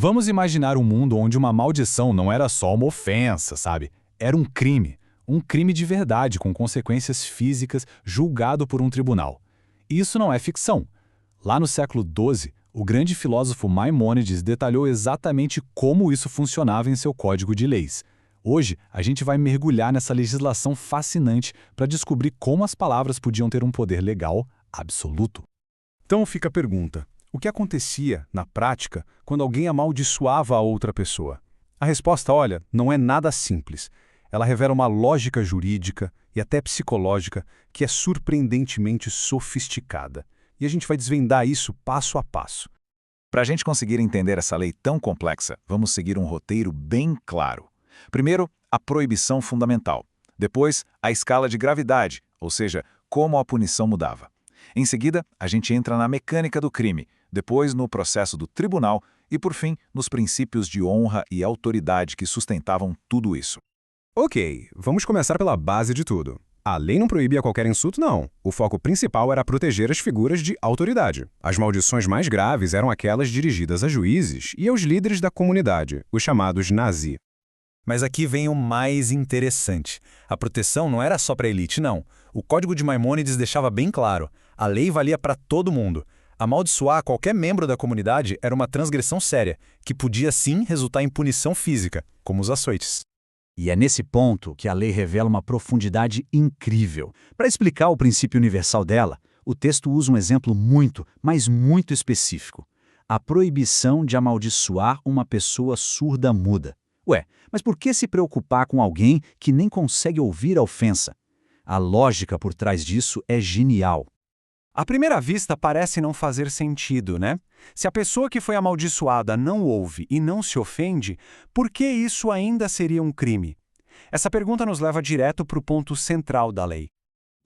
Vamos imaginar um mundo onde uma maldição não era só uma ofensa, sabe? Era um crime. Um crime de verdade, com consequências físicas, julgado por um tribunal. Isso não é ficção. Lá no século XII, o grande filósofo Maimônides detalhou exatamente como isso funcionava em seu código de leis. Hoje, a gente vai mergulhar nessa legislação fascinante para descobrir como as palavras podiam ter um poder legal absoluto. Então fica a pergunta: o que acontecia, na prática, quando alguém amaldiçoava a outra pessoa? A resposta, olha, não é nada simples. Ela revela uma lógica jurídica e até psicológica que é surpreendentemente sofisticada. E a gente vai desvendar isso passo a passo. Para a gente conseguir entender essa lei tão complexa, vamos seguir um roteiro bem claro. Primeiro, a proibição fundamental. Depois, a escala de gravidade, ou seja, como a punição mudava. Em seguida, a gente entra na mecânica do crime, depois no processo do tribunal e, por fim, nos princípios de honra e autoridade que sustentavam tudo isso. Ok, vamos começar pela base de tudo. A lei não proibia qualquer insulto, não. O foco principal era proteger as figuras de autoridade. As maldições mais graves eram aquelas dirigidas a juízes e aos líderes da comunidade, os chamados nazi. Mas aqui vem o mais interessante. A proteção não era só para a elite, não. O Código de Maimônides deixava bem claro. A lei valia para todo mundo. Amaldiçoar qualquer membro da comunidade era uma transgressão séria, que podia sim resultar em punição física, como os açoites. E é nesse ponto que a lei revela uma profundidade incrível. Para explicar o princípio universal dela, o texto usa um exemplo muito, mas muito específico. A proibição de amaldiçoar uma pessoa surda-muda. Ué, mas por que se preocupar com alguém que nem consegue ouvir a ofensa? A lógica por trás disso é genial. À primeira vista parece não fazer sentido, né? Se a pessoa que foi amaldiçoada não ouve e não se ofende, por que isso ainda seria um crime? Essa pergunta nos leva direto para o ponto central da lei.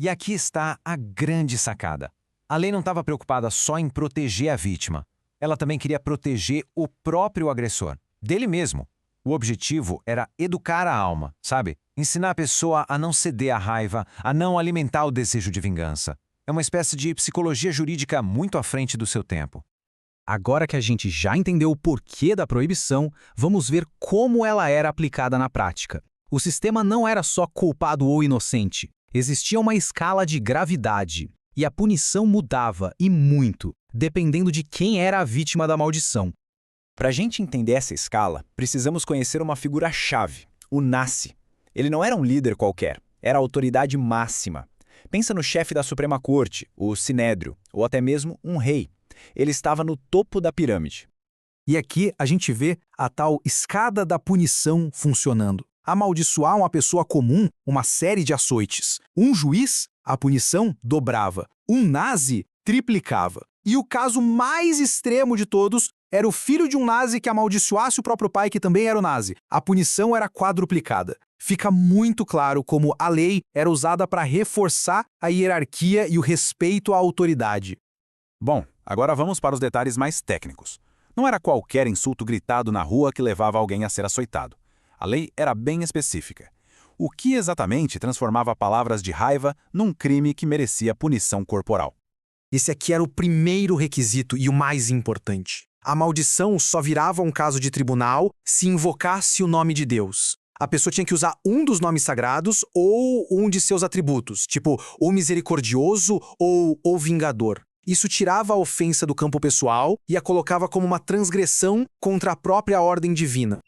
E aqui está a grande sacada. A lei não estava preocupada só em proteger a vítima. Ela também queria proteger o próprio agressor, dele mesmo. O objetivo era educar a alma, sabe? Ensinar a pessoa a não ceder à raiva, a não alimentar o desejo de vingança. É uma espécie de psicologia jurídica muito à frente do seu tempo. Agora que a gente já entendeu o porquê da proibição, vamos ver como ela era aplicada na prática. O sistema não era só culpado ou inocente. Existia uma escala de gravidade. E a punição mudava, e muito, dependendo de quem era a vítima da maldição. Para a gente entender essa escala, precisamos conhecer uma figura-chave, o Nasi. Ele não era um líder qualquer, era a autoridade máxima. Pensa no chefe da Suprema Corte, o Sinédrio, ou até mesmo um rei. Ele estava no topo da pirâmide. E aqui a gente vê a tal escada da punição funcionando. Amaldiçoar uma pessoa comum, uma série de açoites. Um juiz, a punição dobrava. Um nazi, triplicava. E o caso mais extremo de todos era o filho de um nazi que amaldiçoasse o próprio pai, que também era o nazi. A punição era quadruplicada. Fica muito claro como a lei era usada para reforçar a hierarquia e o respeito à autoridade. Bom, agora vamos para os detalhes mais técnicos. Não era qualquer insulto gritado na rua que levava alguém a ser açoitado. A lei era bem específica. O que exatamente transformava palavras de raiva num crime que merecia punição corporal? Esse aqui era o primeiro requisito e o mais importante. A maldição só virava um caso de tribunal se invocasse o nome de Deus. A pessoa tinha que usar um dos nomes sagrados ou um de seus atributos, tipo o misericordioso ou o vingador. Isso tirava a ofensa do campo pessoal e a colocava como uma transgressão contra a própria ordem divina.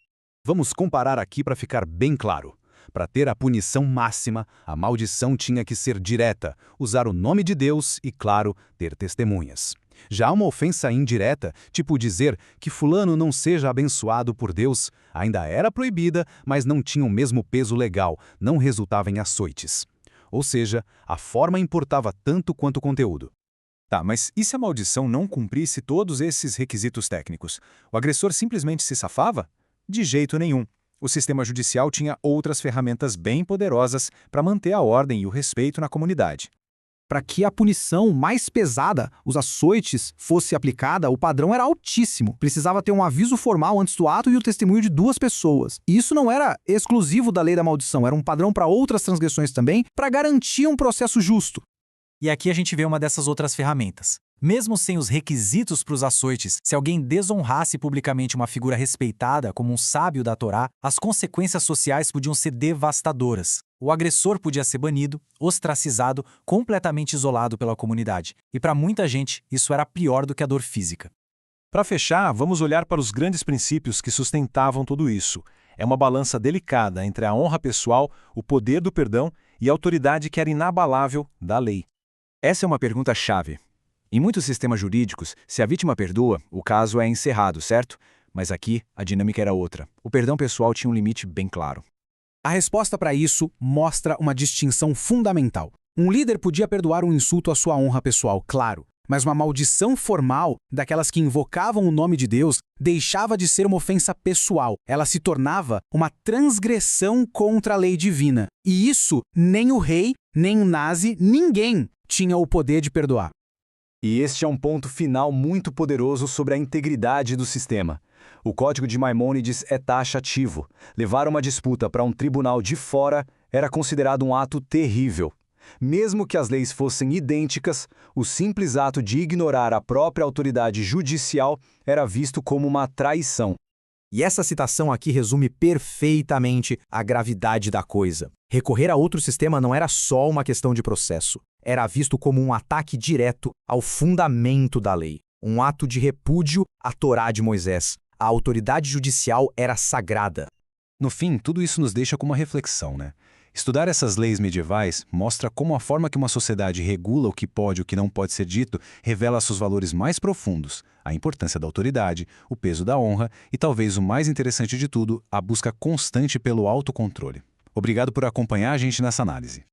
Vamos comparar aqui para ficar bem claro. Para ter a punição máxima, a maldição tinha que ser direta, usar o nome de Deus e, claro, ter testemunhas. Já uma ofensa indireta, tipo dizer que fulano não seja abençoado por Deus, ainda era proibida, mas não tinha o mesmo peso legal, não resultava em açoites. Ou seja, a forma importava tanto quanto o conteúdo. Tá, mas e se a maldição não cumprisse todos esses requisitos técnicos? O agressor simplesmente se safava? De jeito nenhum. O sistema judicial tinha outras ferramentas bem poderosas para manter a ordem e o respeito na comunidade. Para que a punição mais pesada, os açoites, fosse aplicada, o padrão era altíssimo. Precisava ter um aviso formal antes do ato e o testemunho de 2 pessoas. E isso não era exclusivo da lei da maldição, era um padrão para outras transgressões também, para garantir um processo justo. E aqui a gente vê uma dessas outras ferramentas, Mesmo sem os requisitos para os açoites, se alguém desonrasse publicamente uma figura respeitada como um sábio da Torá, as consequências sociais podiam ser devastadoras. O agressor podia ser banido, ostracizado, completamente isolado pela comunidade. E para muita gente, isso era pior do que a dor física. Para fechar, vamos olhar para os grandes princípios que sustentavam tudo isso. É uma balança delicada entre a honra pessoal, o poder do perdão e a autoridade que era inabalável da lei. Essa é uma pergunta-chave. Em muitos sistemas jurídicos, se a vítima perdoa, o caso é encerrado, certo? Mas aqui, a dinâmica era outra. O perdão pessoal tinha um limite bem claro. A resposta para isso mostra uma distinção fundamental. Um líder podia perdoar um insulto à sua honra pessoal, claro, mas uma maldição formal, daquelas que invocavam o nome de Deus, deixava de ser uma ofensa pessoal. Ela se tornava uma transgressão contra a lei divina. E isso, nem o rei, nem o nazi, ninguém tinha o poder de perdoar. E este é um ponto final muito poderoso sobre a integridade do sistema. O Código de Maimônides é taxativo. Levar uma disputa para um tribunal de fora era considerado um ato terrível. Mesmo que as leis fossem idênticas, o simples ato de ignorar a própria autoridade judicial era visto como uma traição. E essa citação aqui resume perfeitamente a gravidade da coisa. Recorrer a outro sistema não era só uma questão de processo. Era visto como um ataque direto ao fundamento da lei. Um ato de repúdio à Torá de Moisés. A autoridade judicial era sagrada. No fim, tudo isso nos deixa com uma reflexão, né? Estudar essas leis medievais mostra como a forma que uma sociedade regula o que pode e o que não pode ser dito revela seus valores mais profundos, a importância da autoridade, o peso da honra e, talvez o mais interessante de tudo, a busca constante pelo autocontrole. Obrigado por acompanhar a gente nessa análise.